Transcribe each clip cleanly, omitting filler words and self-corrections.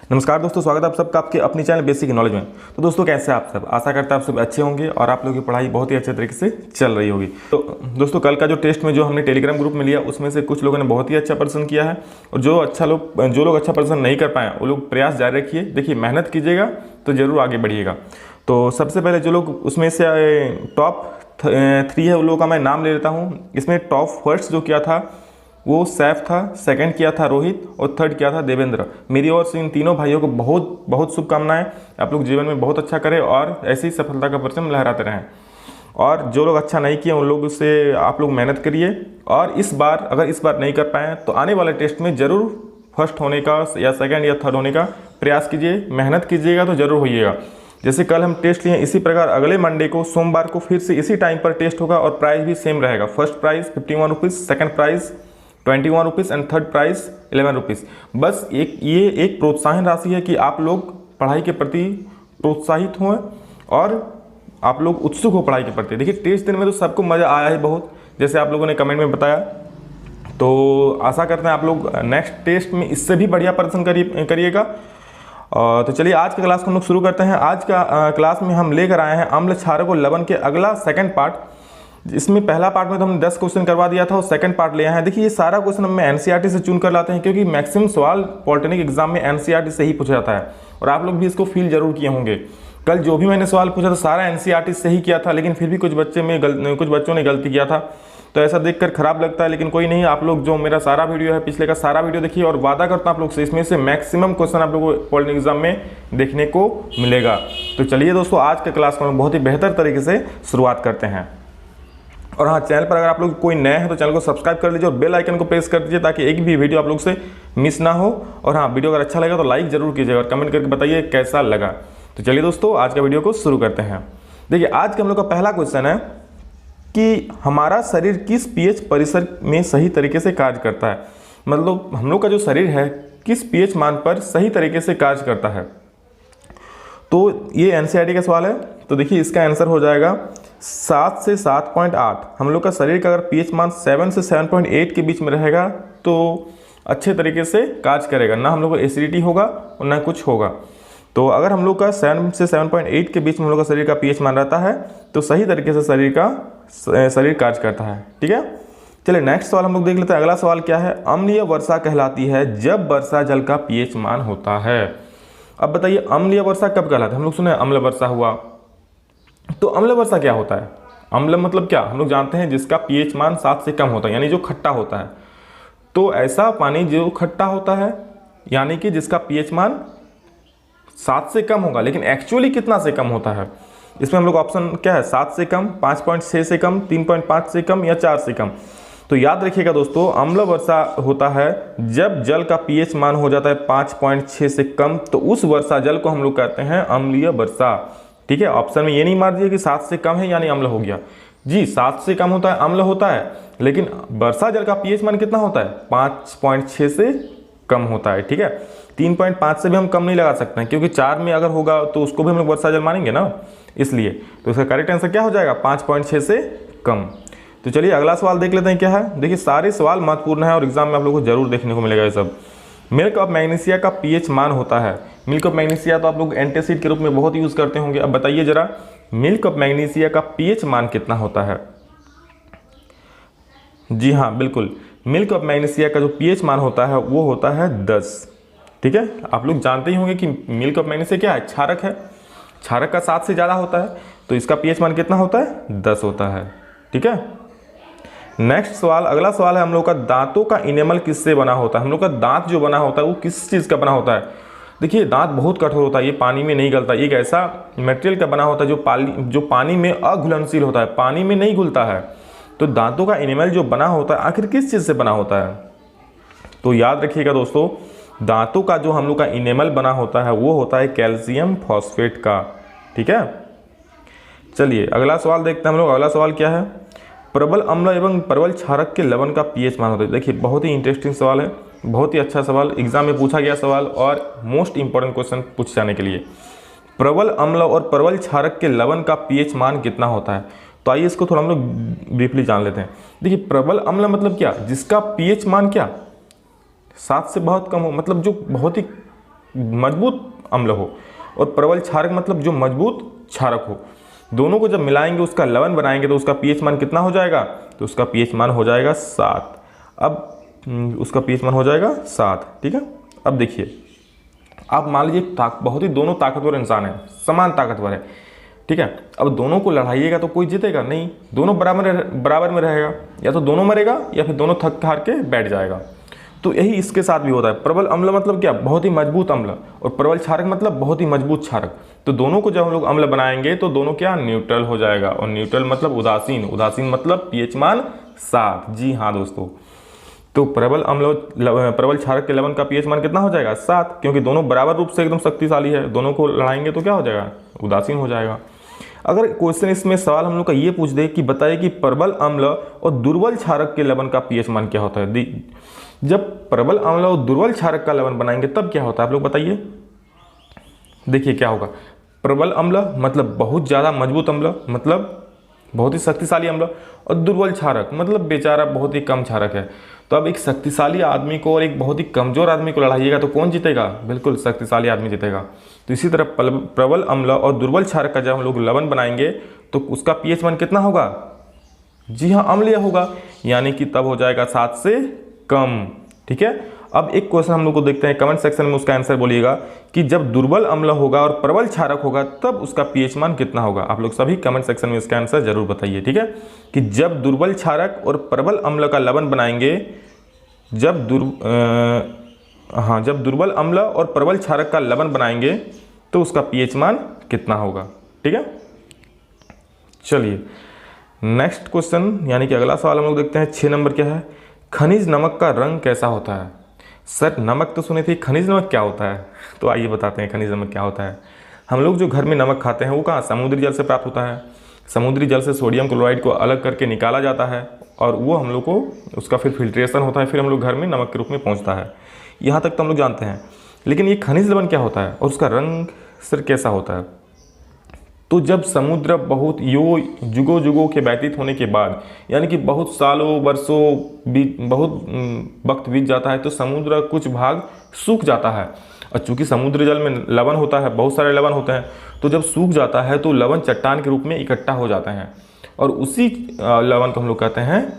नमस्कार दोस्तों, स्वागत है आप सबका आपके अपनी चैनल बेसिक नॉलेज में। तो दोस्तों कैसे आप सब, आशा करता है आप सब अच्छे होंगे और आप लोगों की पढ़ाई बहुत ही अच्छे तरीके से चल रही होगी। तो दोस्तों कल का जो टेस्ट में जो हमने टेलीग्राम ग्रुप में लिया उसमें से कुछ लोगों ने बहुत ही अच्छा प्रदर्शन किया है और जो लोग अच्छा प्रदर्शन नहीं कर पाए वो लोग प्रयास जारी रखिए। देखिए मेहनत कीजिएगा तो जरूर आगे बढ़िएगा। तो सबसे पहले जो लोग उसमें से टॉप 3 है उन लोगों का मैं नाम ले लेता हूँ। इसमें टॉप फर्स्ट जो किया था वो सैफ था, सेकंड किया था रोहित और थर्ड किया था देवेंद्र। मेरी ओर से इन तीनों भाइयों को बहुत बहुत शुभकामनाएं। आप लोग जीवन में बहुत अच्छा करें और ऐसी ही सफलता का परचम लहराते रहें। और जो लोग अच्छा नहीं किए उन लोगों से आप लोग मेहनत करिए और अगर इस बार नहीं कर पाए तो आने वाले टेस्ट में ज़रूर फर्स्ट होने का या सेकेंड या थर्ड होने का प्रयास कीजिए। मेहनत कीजिएगा तो ज़रूर होइएगा। जैसे कल हम टेस्ट लिए, इसी प्रकार अगले मंडे को सोमवार को फिर से इसी टाइम पर टेस्ट होगा और प्राइस भी सेम रहेगा। First price 51 rupees, second price 21 rupees and third price 11 rupees. बस ये एक प्रोत्साहन राशि है कि आप लोग पढ़ाई के प्रति प्रोत्साहित हों और आप लोग उत्सुक हो पढ़ाई के प्रति। देखिए टेस्ट दिन में तो सबको मज़ा आया है बहुत, जैसे आप लोगों ने कमेंट में बताया। तो आशा करते हैं आप लोग नेक्स्ट टेस्ट में इससे भी बढ़िया प्रदर्शन करिएगा। तो चलिए आज के क्लास को हम लोग शुरू करते हैं। आज का क्लास में हम लेकर आए हैं अम्ल क्षारक और लवण के अगला सेकंड पार्ट। इसमें पहला पार्ट में तो हमने 10 क्वेश्चन करवा दिया था और सेकंड पार्ट ले आए हैं। देखिए ये सारा क्वेश्चन हम एनसीईआरटी से चुन कर लाते हैं क्योंकि मैक्सिमम सवाल पॉलिटेक्निक एग्जाम में एनसीईआरटी से ही पूछा जाता है और आप लोग भी इसको फील जरूर किए होंगे। कल जो भी मैंने सवाल पूछा था सारा एनसीईआरटी से ही किया था, लेकिन फिर भी कुछ बच्चों ने गलती किया था। तो ऐसा देखकर खराब लगता है, लेकिन कोई नहीं। आप लोग जो मेरा सारा वीडियो है पिछले का सारा वीडियो देखिए और वादा करता हूँ आप लोग से इसमें से मैक्सिमम क्वेश्चन आप लोगों को पॉलिटेक्निक एग्जाम में देखने को मिलेगा। तो चलिए दोस्तों आज के क्लास को हम बहुत ही बेहतर तरीके से शुरुआत करते हैं। और हाँ, चैनल पर अगर आप लोग कोई नए हैं तो चैनल को सब्सक्राइब कर लीजिए और बेल आइकन को प्रेस कर दीजिए ताकि एक भी वीडियो आप लोग से मिस ना हो। और हाँ, वीडियो अगर अच्छा लगा तो लाइक जरूर कीजिएगा और कमेंट करके बताइए कैसा लगा। तो चलिए दोस्तों आज का वीडियो को शुरू करते हैं। देखिए आज का हम लोग का पहला क्वेश्चन है कि हमारा शरीर किस पीएच परिसर में सही तरीके से कार्य करता है। मतलब हम लोग का जो शरीर है किस पीएच मान पर सही तरीके से कार्य करता है। तो ये एनसीईआरटी का सवाल है। तो देखिए इसका आंसर हो जाएगा 7 से 7.8। हम लोग का शरीर का अगर पीएच मान 7 से 7.8 के बीच में रहेगा तो अच्छे तरीके से कार्य करेगा, ना हम लोग को एसिडिटी होगा और ना कुछ होगा। तो अगर हम लोग का 7 से 7.8 के बीच में हम लोग का शरीर का पीएच मान रहता है तो सही तरीके से शरीर कार्य करता है। ठीक है, चलिए नेक्स्ट सवाल हम लोग देख लेते हैं। अगला सवाल क्या है, अम्लीय वर्षा कहलाती है जब वर्षा जल का पीएच मान होता है। अब बताइए अम्लीय वर्षा कब कहलाता है। हम लोग सुने अम्ल वर्षा हुआ, तो अम्ल वर्षा क्या होता है। अम्ल मतलब क्या, हम लोग जानते हैं जिसका पीएच मान 7 से कम होता है, यानी जो खट्टा होता है। तो ऐसा पानी जो खट्टा होता है यानी कि जिसका पीएच मान 7 से कम होगा, लेकिन एक्चुअली कितना से कम होता है। इसमें हम लोग ऑप्शन क्या है, 7 से कम, 5.6 से कम, 3.5 से कम या 4 से कम। तो याद रखिएगा दोस्तों, अम्ल वर्षा होता है जब जल का पीएच मान हो जाता है 5.6 से कम, तो उस वर्षा जल को हम लोग कहते हैं अम्लीय वर्षा। ठीक है, ऑप्शन में ये नहीं मार दिया कि 7 से कम है यानी अम्ल हो गया। जी 7 से कम होता है अम्ल होता है, लेकिन वर्षा जल का पीएच मान कितना होता है, 5.6 से कम होता है। ठीक है, 3.5 से भी हम कम नहीं लगा सकते हैं क्योंकि 4 में अगर होगा तो उसको भी हम लोग वर्षा जल मानेंगे ना, इसलिए। तो इसका करेक्ट आंसर क्या हो जाएगा, 5.6 से कम। तो चलिए अगला सवाल देख लेते हैं क्या है। देखिए सारे सवाल महत्वपूर्ण है और एग्जाम में आप लोगों को जरूर देखने को मिलेगा ये सब। मिल्क ऑफ मैग्नीशिया का पीएच मान होता है। मिल्क ऑफ मैग्नीशिया तो आप लोग एंटासिड के रूप में बहुत यूज करते होंगे। अब बताइए जरा मिल्क ऑफ मैग्नीशिया का पीएच मान कितना होता है। जी हाँ बिल्कुल, मिल्क ऑफ मैग्नीशिया का जो पीएच मान होता है वो होता है 10। ठीक है, आप लोग जानते ही होंगे कि मिल्क ऑफ मैग्नीशिया क्या है, क्षारक है। क्षारक का 7 से ज़्यादा होता है तो इसका पीएच मान कितना होता है, 10 होता है। ठीक है, नेक्स्ट सवाल, अगला सवाल है हम लोग का दांतों का इनेमल किससे बना होता है। हम लोग का दांत जो बना होता है वो किस चीज़ का बना होता है। देखिए दांत बहुत कठोर होता है, ये पानी में नहीं गलता। एक ऐसा मटेरियल का बना होता है जो पानी में अघुलनशील होता है, पानी में नहीं घुलता है। तो दांतों का इनेमल जो बना होता है आखिर किस चीज़ से बना होता है। तो याद रखिएगा दोस्तों, दांतों का जो हम लोग का इनेमल बना होता है वो होता है कैल्शियम फॉस्फेट का। ठीक है, चलिए अगला सवाल देखते हैं हम लोग। अगला सवाल क्या है, प्रबल अम्ल एवं प्रबल क्षारक के लवण का पीएच मान होता है। देखिए बहुत ही इंटरेस्टिंग सवाल है, बहुत ही अच्छा सवाल, एग्जाम में पूछा गया सवाल और मोस्ट इंपॉर्टेंट क्वेश्चन पूछ जाने के लिए। प्रबल अम्ल और प्रबल क्षारक के लवण का पीएच मान कितना होता है। तो आइए इसको थोड़ा हम लोग ब्रीफली जान लेते हैं। देखिए प्रबल अम्ल मतलब क्या, जिसका पीएच मान क्या 7 से बहुत कम हो, मतलब जो बहुत ही मजबूत अम्ल हो, और प्रबल क्षारक मतलब जो मजबूत क्षारक हो। दोनों को जब मिलाएंगे, उसका लवण बनाएंगे, तो उसका पीएच मान कितना हो जाएगा? तो उसका पीएच मान हो जाएगा 7। अब उसका पीएच मान हो जाएगा 7, ठीक है। अब देखिए, आप मान लीजिए बहुत ही दोनों ताकतवर इंसान है, समान ताकतवर है, ठीक है। अब दोनों को लड़ाइएगा तो कोई जीतेगा नहीं, दोनों बराबर में रहेगा, या तो दोनों मरेगा या फिर दोनों थक हार के बैठ जाएगा। तो यही इसके साथ भी होता है। प्रबल अम्ल मतलब क्या? बहुत ही मजबूत अम्ल, और प्रबल क्षारक मतलब बहुत ही मजबूत क्षारक। तो दोनों को जब हम लोग अम्ल बनाएंगे तो दोनों क्या? न्यूट्रल हो जाएगा। और न्यूट्रल मतलब उदासीन, उदासीन मतलब पीएच मान 7। जी हाँ दोस्तों, तो प्रबल अम्ल प्रबल क्षारक के लवण का पीएच मान कितना हो जाएगा? 7, क्योंकि दोनों बराबर रूप से एकदम शक्तिशाली है। दोनों को लड़ाएंगे तो क्या हो जाएगा? उदासीन हो जाएगा। अगर क्वेश्चन इसमें सवाल हम लोग का ये पूछ दे कि बताइए कि प्रबल अम्ल और दुर्बल क्षारक के लवण का पीएच मान क्या होता है। जब प्रबल अम्ल और दुर्बल क्षारक का लवण बनाएंगे तब क्या होता है, आप लोग बताइए। देखिए क्या होगा, प्रबल अम्ल मतलब बहुत ज़्यादा मजबूत अम्ल, मतलब बहुत ही शक्तिशाली अम्ल, और दुर्बल क्षारक मतलब बेचारा बहुत ही कम क्षारक है। तो अब एक शक्तिशाली आदमी को और एक बहुत ही कमजोर आदमी को लड़ाइएगा तो कौन जीतेगा? बिल्कुल शक्तिशाली आदमी जीतेगा। तो इसी तरह प्रबल अम्ल और दुर्बल क्षारक का जब हम लोग लवण बनाएंगे तो उसका पीएच मान कितना होगा? जी हाँ, अम्लीय होगा, यानी कि तब हो जाएगा 7 से कम, ठीक है। अब एक क्वेश्चन हम लोग को देखते हैं, कमेंट सेक्शन में उसका आंसर बोलिएगा कि जब दुर्बल अम्ल होगा और प्रबल क्षारक होगा तब उसका पीएच मान कितना होगा। आप लोग सभी कमेंट सेक्शन में इसका आंसर जरूर बताइए, ठीक है। कि जब दुर्बल क्षारक और प्रबल अम्ल का लवण बनाएंगे, जब दुर्बल अम्ल और प्रबल क्षारक का लवण बनाएंगे तो उसका पीएच मान कितना होगा, ठीक है। चलिए नेक्स्ट क्वेश्चन यानी कि अगला सवाल हम लोग देखते हैं। 6 नंबर क्या है? खनिज नमक का रंग कैसा होता है? सर नमक तो सुने थे, खनिज नमक क्या होता है? तो आइए बताते हैं खनिज नमक क्या होता है। हम लोग जो घर में नमक खाते हैं वो कहाँ? समुद्री जल से प्राप्त होता है। समुद्री जल से सोडियम क्लोराइड को अलग करके निकाला जाता है और वो हम लोग को उसका फिर फिल्ट्रेशन होता है, फिर हम लोग घर में नमक के रूप में पहुँचता है। यहाँ तक तो हम लोग जानते हैं, लेकिन ये खनिज लवण क्या होता है और उसका रंग सर कैसा होता है? तो जब समुद्र बहुत जुगों जुगों के व्यतीत होने के बाद, यानी कि बहुत सालों वर्षों बहुत वक्त बीत जाता है, तो समुद्र कुछ भाग सूख जाता है। और चूंकि समुद्र जल में लवण होता है, बहुत सारे लवण होते हैं, तो जब सूख जाता है तो लवण चट्टान के रूप में इकट्ठा हो जाते हैं और उसी लवण को हम लोग कहते हैं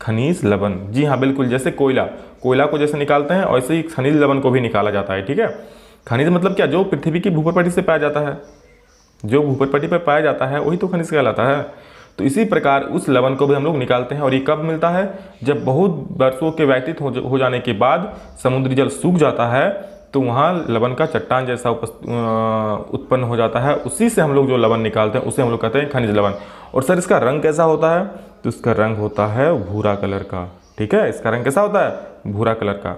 खनिज लवण। जी हाँ बिल्कुल, जैसे कोयला को जैसे निकालते हैं वैसे ही खनिज लवण को भी निकाला जाता है, ठीक है। खनिज मतलब क्या? जो पृथ्वी की भूपटपट्टी से पाया जाता है, जो भूपटपट्टी पर पाया जाता है वही तो खनिज कहलाता है। तो इसी प्रकार उस लवण को भी हम लोग निकालते हैं, और ये कब मिलता है? जब बहुत वर्षों के व्यतीत हो जाने के बाद समुद्री जल सूख जाता है तो वहाँ लवण का चट्टान जैसा उत्पन्न हो जाता है। उसी से हम लोग जो लवण निकालते हैं उसे हम लोग कहते हैं खनिज लवण। और सर इसका रंग कैसा होता है? तो इसका रंग होता है भूरा कलर का, ठीक है। इसका रंग कैसा होता है? भूरा कलर का।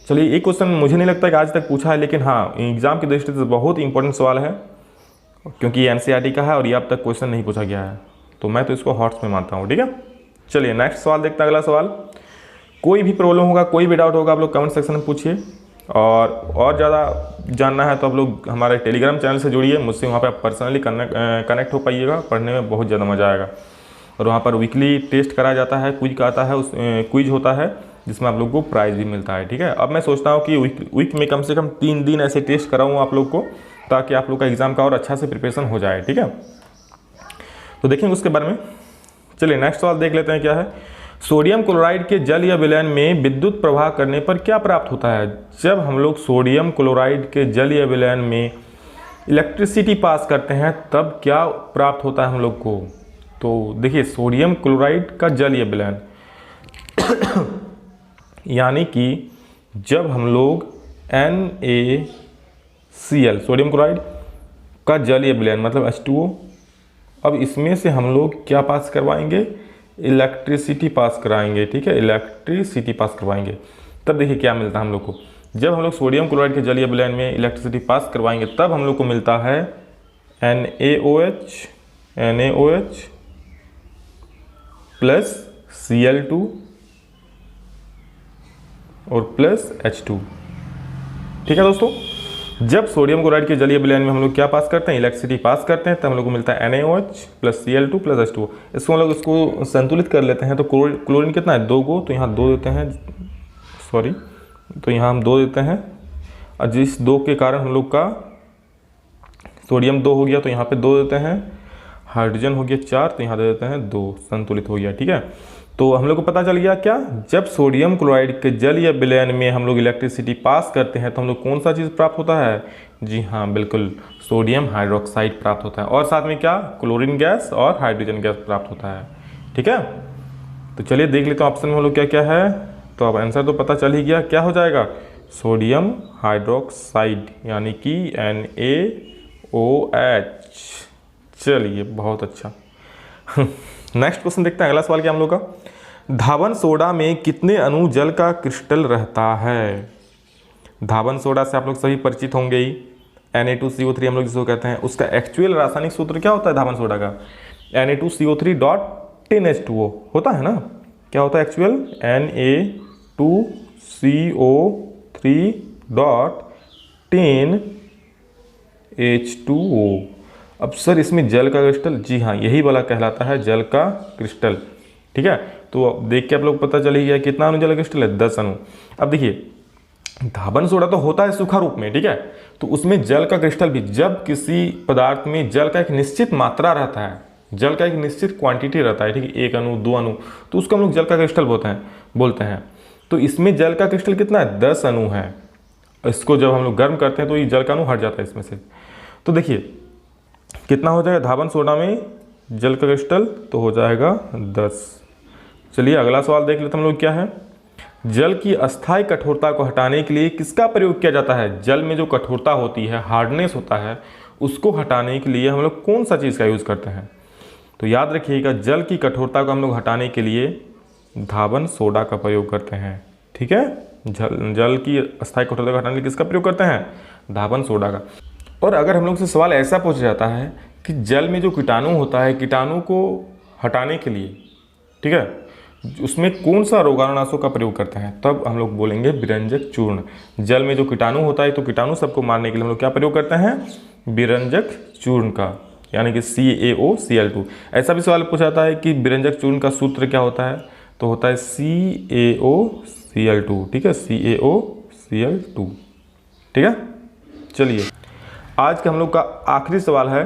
चलिए एक क्वेश्चन मुझे नहीं लगता कि आज तक पूछा है, लेकिन हाँ एग्जाम की दृष्टि से बहुत ही इंपॉर्टेंट सवाल है, क्योंकि ये एनसीईआरटी का है और ये अब तक क्वेश्चन नहीं पूछा गया है, तो मैं तो इसको हॉट्स में मानता हूँ, ठीक है। चलिए नेक्स्ट सवाल देखते हैं। अगला सवाल, कोई भी प्रॉब्लम होगा, कोई भी डाउट होगा, आप लोग कमेंट सेक्शन में पूछिए। और ज़्यादा जानना है तो आप लोग हमारे टेलीग्राम चैनल से जुड़िए, मुझसे वहाँ पे आप पर्सनली कनेक्ट हो पाइएगा। पढ़ने में बहुत ज़्यादा मज़ा आएगा। और वहाँ पर वीकली टेस्ट कराया जाता है, क्विज का आता है, उस क्विज होता है जिसमें आप लोग को प्राइज़ भी मिलता है, ठीक है। अब मैं सोचता हूँ कि वीक में कम से कम 3 दिन ऐसे टेस्ट कराऊँ आप लोग को, ताकि आप लोग का एग्ज़ाम का और अच्छा से प्रिपरेशन हो जाए, ठीक है। तो देखेंगे उसके बारे में। चलिए नेक्स्ट सवाल देख लेते हैं क्या है। सोडियम क्लोराइड के जल या विलयन में विद्युत प्रवाह करने पर क्या प्राप्त होता है? जब हम लोग सोडियम क्लोराइड के जल या विलयन में इलेक्ट्रिसिटी पास करते हैं तब क्या प्राप्त होता है हम लोग को? तो देखिए सोडियम क्लोराइड का जल या विलयन यानी कि जब हम लोग NaCl सोडियम क्लोराइड का जल या विलयन मतलब H2O, अब इसमें से हम लोग क्या पास करवाएंगे? इलेक्ट्रिसिटी पास कराएंगे, ठीक है। इलेक्ट्रिसिटी पास करवाएंगे तब देखिए क्या मिलता है हम लोग को। जब हम लोग सोडियम क्लोराइड के जल या विलयन में इलेक्ट्रिसिटी पास करवाएंगे तब हम लोग को मिलता है NaOH प्लस Cl2 और प्लस H2, ठीक है दोस्तों। जब सोडियम क्लोराइड के जलीय विलयन में हम लोग क्या पास करते हैं? इलेक्ट्रिसिटी पास करते हैं, तब हम लोग को मिलता है NaOH plus Cl2 plus H2। इसको हम लोग इसको संतुलित कर लेते हैं। तो क्लोरीन कितना है? 2 गो, तो यहाँ 2 देते हैं, सॉरी, तो यहाँ हम 2 देते हैं। और जिस 2 के कारण हम लोग का सोडियम 2 हो गया तो यहाँ पे 2 देते हैं, हाइड्रोजन हो गया 4 तो यहाँ दे देते हैं 2, संतुलित हो गया। ठीक है, तो हम लोग को पता चल गया क्या, जब सोडियम क्लोराइड के जल या विलयन में हम लोग इलेक्ट्रिसिटी पास करते हैं तो हम लोग कौन सा चीज़ प्राप्त होता है, जी हाँ बिल्कुल, सोडियम हाइड्रोक्साइड प्राप्त होता है, और साथ में क्या, क्लोरीन गैस और हाइड्रोजन गैस प्राप्त होता है। ठीक है, तो चलिए देख लेते हैं ऑप्शन में हम लोग क्या क्या है। तो अब आंसर तो पता चल ही गया, क्या हो जाएगा, सोडियम हाइड्रोक्साइड यानी कि NaOH। चलिए बहुत अच्छा। नेक्स्ट क्वेश्चन देखते हैं, अगला सवाल क्या हम लोग का, धावन सोडा में कितने अणु जल का क्रिस्टल रहता है। धावन सोडा से आप लोग सभी परिचित होंगे ही, Na2CO3 हम लोग जिसको कहते हैं, उसका एक्चुअल रासायनिक सूत्र क्या होता है धावन सोडा का, Na2CO3.10H2O होता है ना। क्या होता है एक्चुअल, Na2CO3.10H2O। अब सर इसमें जल का क्रिस्टल, जी हाँ यही वाला कहलाता है जल का क्रिस्टल। ठीक है, तो देख के आप लोग पता चल ही गया कितना अणु जल का क्रिस्टल है, 10 अणु। अब देखिए धावन सोडा तो होता है सूखा रूप में, ठीक है, तो उसमें जल का क्रिस्टल भी, जब किसी पदार्थ में जल का एक निश्चित मात्रा रहता है, जल का एक निश्चित क्वांटिटी रहता है, ठीक है, 1 अणु 2 अणु, तो उसको हम लोग जल का क्रिस्टल बोलते हैं। तो इसमें जल का क्रिस्टल कितना है, 10 अणु है। इसको जब हम लोग गर्म करते हैं तो ये जल का अणु हट जाता है इसमें से। तो देखिए कितना हो जाएगा धावन सोडा में जल का क्रिस्टल, तो हो जाएगा 10। चलिए अगला सवाल देख लेते हम लोग, क्या है, जल की अस्थायी कठोरता को हटाने के लिए किसका प्रयोग किया जाता है। जल में जो कठोरता होती है, हार्डनेस होता है, उसको हटाने के लिए हम लोग कौन सा चीज़ का यूज़ करते हैं। तो याद रखिएगा, जल की कठोरता को हम लोग हटाने के लिए धावन सोडा का प्रयोग करते हैं। ठीक है, जल की अस्थायी कठोरता को हटाने के लिए किसका प्रयोग करते हैं, धावन सोडा का। और अगर हम लोग से सवाल ऐसा पूछा जाता है कि जल में जो कीटाणु होता है, कीटाणु को हटाने के लिए, ठीक है, उसमें कौन सा रोगाणुनाशक का प्रयोग करते हैं, तब हम लोग बोलेंगे विरंजक चूर्ण। जल में जो कीटाणु होता है तो कीटाणु सबको मारने के लिए हम लोग क्या प्रयोग करते हैं, विरंजक चूर्ण का, यानी कि CaOCl2। ऐसा भी सवाल पूछा जाता है कि विरंजक चूर्ण का सूत्र क्या होता है, तो होता है CaOCl2। ठीक है, CaOCl2। ठीक है, चलिए आज का हम लोग का आखिरी सवाल है,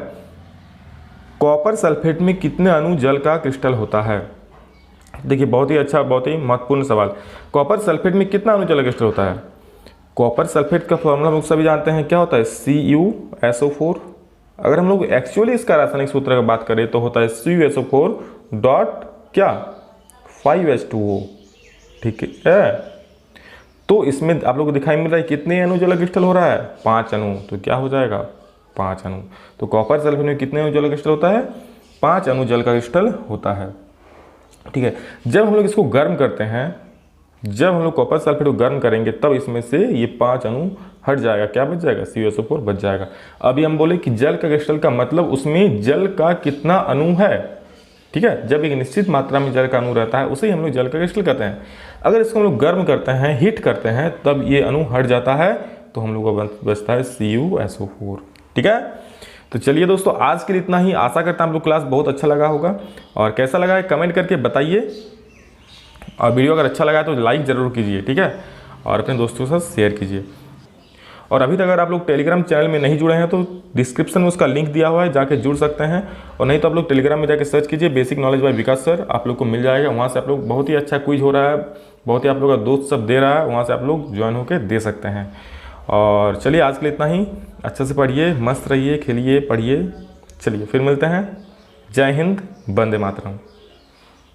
कॉपर सल्फेट में कितने अणु जल का क्रिस्टल होता है। देखिए बहुत ही अच्छा, बहुत ही महत्वपूर्ण सवाल, कॉपर सल्फेट में कितना अणु जल का क्रिस्टल होता है। कॉपर सल्फेट का फॉर्मूला हम लोग सभी जानते हैं, क्या होता है, CuSO4। अगर हम लोग एक्चुअली इसका रासायनिक सूत्र की बात करें तो होता है CuSO4 डॉट क्या, 5H2O। ठीक है, तो इसमें आप लोग को दिखाई मिल रहा है कितने अणु जल का क्रिस्टल हो रहा है, 5 अणु। तो क्या हो जाएगा, 5 अणु। तो कॉपर सल्फेट में कितने अणु जल का क्रिस्टल होता है, 5 अणु जल का क्रिस्टल होता है। ठीक है, जब हम लोग इसको गर्म करते हैं, जब हम लोग कॉपर सल्फेट को गर्म करेंगे तब इसमें से ये 5 अणु हट जाएगा, क्या बच जाएगा, CuSO4 बच जाएगा। अभी हम बोले कि जल का क्रिस्टल का मतलब उसमें जल का कितना अणु है। ठीक है, जब एक निश्चित मात्रा में जल का अणु रहता है उसे ही हम लोग जल का क्रिस्टल कहते हैं। अगर इसको हम लोग गर्म करते हैं, हीट करते हैं, तब ये अणु हट जाता है, तो हम लोग को बचता है CuSO4। ठीक है, तो चलिए दोस्तों आज के लिए इतना ही। आशा करता हूं आप लोग क्लास बहुत अच्छा लगा होगा, और कैसा लगा है कमेंट करके बताइए, और वीडियो अगर अच्छा लगा तो लाइक ज़रूर कीजिए। ठीक है, और अपने दोस्तों के साथ शेयर कीजिए। और अभी तक अगर आप लोग टेलीग्राम चैनल में नहीं जुड़े हैं तो डिस्क्रिप्शन में उसका लिंक दिया हुआ है, जाके जुड़ सकते हैं। और नहीं तो आप लोग टेलीग्राम में जाके सर्च कीजिए basic knowledge by Vikas sir, आप लोग को मिल जाएगा। वहाँ से आप लोग बहुत ही अच्छा क्विज हो रहा है, बहुत ही आप लोग का दोस्त सब दे रहा है, वहाँ से आप लोग ज्वाइन होकर दे सकते हैं। और चलिए आज के लिए इतना ही, अच्छे से पढ़िए, मस्त रहिए, खेलिए, पढ़िए। चलिए फिर मिलते हैं। जय हिंद, वंदे मातरम।